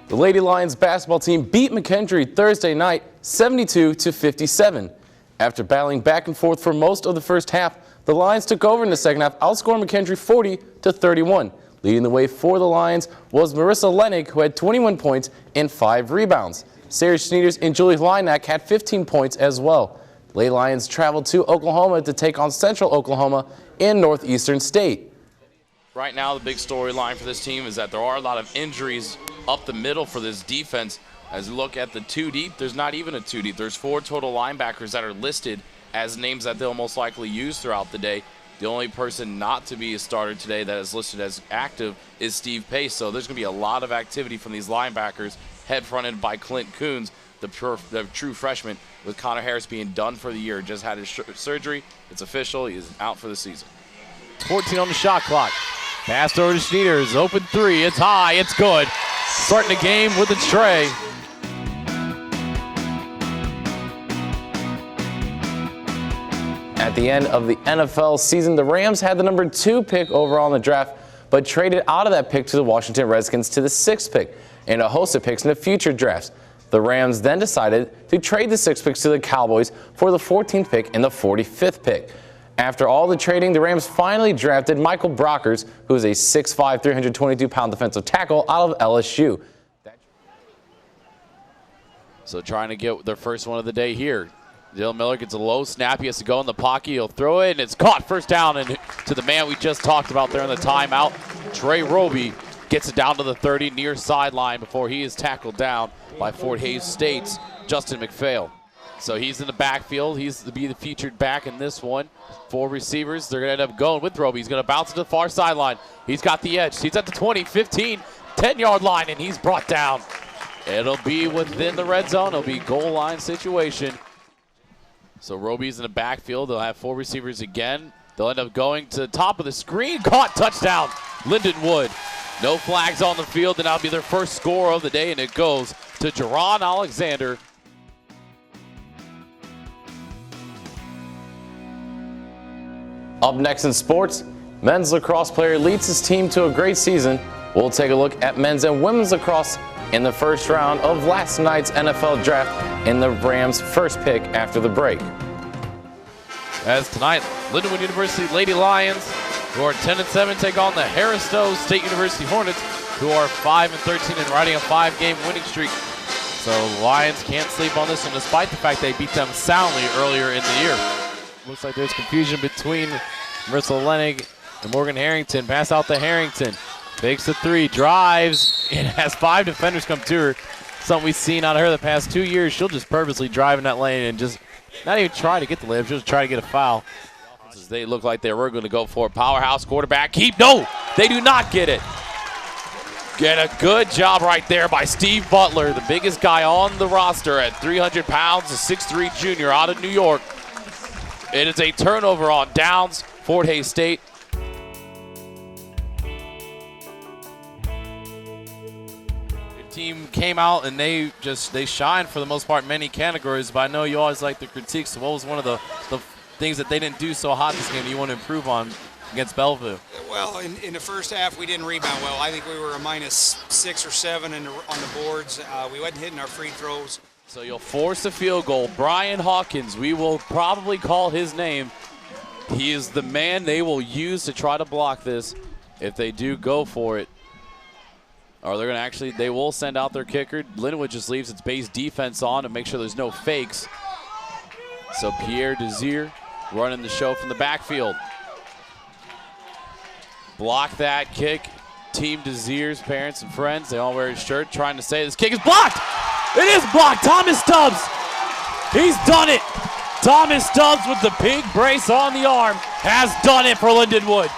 The Lady Lions basketball team beat McKendree Thursday night 72-57. After battling back and forth for most of the first half, the Lions took over in the second half, outscoring McKendree 40-31. Leading the way for the Lions was Marissa Lennig, who had 21 points and 5 rebounds. Sarah Schneiders and Julie Leinak had 15 points as well. The Lady Lions traveled to Oklahoma to take on Central Oklahoma in Northeastern State. Right now, the big storyline for this team is that there are a lot of injuries up the middle for this defense. As you look at the 2 deep, there's not even a 2 deep. There's 4 total linebackers that are listed as names that they'll most likely use throughout the day. The only person not to be a starter today that is listed as active is Steve Pace. So there's going to be a lot of activity from these linebackers, head-fronted by Clint Coons, the true freshman, with Connor Harris being done for the year. Just had his surgery. It's official. He is out for the season. 14 on the shot clock. Passed over to Schneiders. Open 3. It's high. It's good. Starting the game with a tray. At the end of the NFL season, the Rams had the number 2 pick overall in the draft, but traded out of that pick to the Washington Redskins to the 6th pick and a host of picks in the future drafts. The Rams then decided to trade the 6 picks to the Cowboys for the 14th pick and the 45th pick. After all the trading, the Rams finally drafted Michael Brockers, who is a 6'5", 322-pound defensive tackle out of LSU. So trying to get their first one of the day here. Dylan Miller gets a low snap. He has to go in the pocket. He'll throw it, and it's caught. First down, and to the man we just talked about there in the timeout. Trey Roby gets it down to the 30 near sideline before he is tackled down by Fort Hays State's Justin McPhail. So he's in the backfield. He's to be the featured back in this one. 4 receivers. They're going to end up going with Roby. He's going to bounce to the far sideline. He's got the edge. He's at the 20, 15, 10-yard line, and he's brought down. It'll be within the red zone. It'll be goal line situation. So Roby's in the backfield. They'll have 4 receivers again. They'll end up going to the top of the screen. Caught, touchdown, Lindenwood. No flags on the field, and that'll be their first score of the day, and it goes to Jerron Alexander. Up next in sports, men's lacrosse player leads his team to a great season. We'll take a look at men's and women's lacrosse in the first round of last night's NFL draft and the Rams' first pick after the break. As tonight, Lindenwood University Lady Lions, who are 10-7, take on the Harris-Stowe State University Hornets, who are 5-13 and riding a 5-game winning streak. So Lions can't sleep on this one, despite the fact they beat them soundly earlier in the year. Looks like there's confusion between Marissa Lennig and Morgan Harrington. Pass out to Harrington. Fakes the 3, drives, and has 5 defenders come to her. Something we've seen out of her the past 2 years. She'll just purposely drive in that lane and just not even try to get the layup. She'll just try to get a foul. They look like they were going to go for a powerhouse quarterback. No, they do not get it. Get a good job right there by Steve Butler, the biggest guy on the roster at 300 pounds, a 6'3 junior out of New York. It is a turnover on downs, Fort Hays State. Your team came out and they shined for the most part in many categories, but I know you always like the critiques. So what was one of the things that they didn't do so hot this game that you want to improve on against Bellevue? Well, in the first half, we didn't rebound well. I think we were a -6 or 7 on the boards. We wasn't hitting our free throws. So you'll force a field goal. Brian Hawkins, we will probably call his name. He is the man they will use to try to block this if they do go for it. Or they're going to they will send out their kicker. Lindenwood just leaves its base defense on to make sure there's no fakes. So Pierre Desir running the show from the backfield. Block that kick. Team Desir's parents and friends, they all wear his shirt, trying to say this kick is blocked. It is blocked. Thomas Stubbs. He's done it. Thomas Stubbs with the pink brace on the arm has done it for Lindenwood.